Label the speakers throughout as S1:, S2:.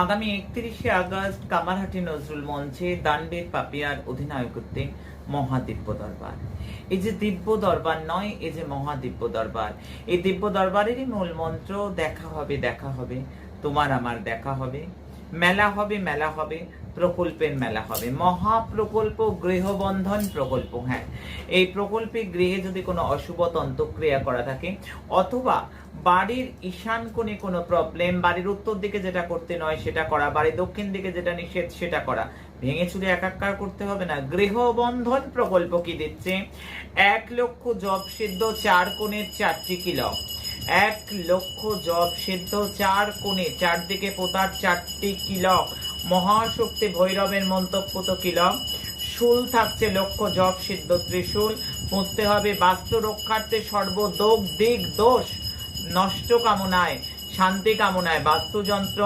S1: আগামী 31শে আগস্ট কামারহাটি নজরুল মঞ্চে দান্ডের পাপিয়ার অধিনায়কত্বে মহাদিব্য দরবার। এই যে দিব্য দরবার নয়, এই যে মহাদিব্য দরবার, এই দিব্য দরবারেরই মূল মন্ত্র দেখা হবে, তোমার আমার দেখা হবে, মেলা হবে, প্রকল্পের মেলা হবে, মহাপ্রকল্প গৃহবন্ধন প্রকল্প। হ্যাঁ, এই প্রকল্পে গৃহে যদি কোনো অশুভ তন্ত্রক্রিয়া করা থাকে, অথবা বাড়ির ঈশান কোণে কোনো প্রবলেম, বাড়ির উত্তর দিকে যেটা করতে নয় সেটা করা, বাড়ির দক্ষিণ দিকে যেটা নিষেধ সেটা করা, ভেঙে চুরে একাকার করতে হবে না। গৃহবন্ধন প্রকল্প কি দিচ্ছে? 1 লক্ষ জব সিদ্ধ 4 কোণের 4টি কিলক, 1 লক্ষ জব সিদ্ধ 4 কোণে 4 দিকে পোতার 4টি কিলক, মহাশক্তি ভৈরবের মন্তব্যত কিলক, শুল থাকছে লক্ষ জব সিদ্ধ ত্রিশূল, পুঁততে হবে বাস্তু রক্ষার্থে সর্বদোগ দিক দোষ নষ্ট কামনায়, শান্তি কামনায় বাস্তুযন্ত্র,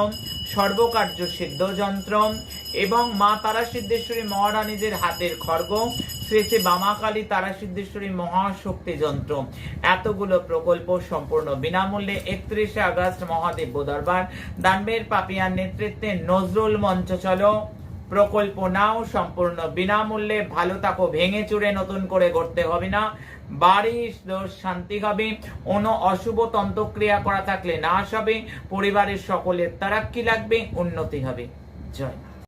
S1: সর্বকার্য সিদ্ধ যন্ত্র এবং মা তারা সিদ্ধেশ্বরী মহারানীদের হাতের খড়গ, শ্রী শ্রী বামাকালী তারা সিদ্ধেশ্বরী মহাশক্তি যন্ত্র, এতগুলো প্রকল্প সম্পূর্ণ বিনামূল্যে 31শে আগস্ট মহাদিব্য দরবার দানবের পাপিয়ার নেতৃত্বে নজরুল মঞ্চ চলো। প্রকল্প নাও সম্পূর্ণ বিনামূল্যে। ভালো থাকো, ভেঙে চুরে নতুন করে গড়তে হবে না, বাড়ির শান্তি হবে, কোনো অশুভ তন্ত্রক্রিয়া করা থাকলে নাশ হবে, পরিবারের সকলের তারাক্কি লাগবে, উন্নতি হবে। জয়।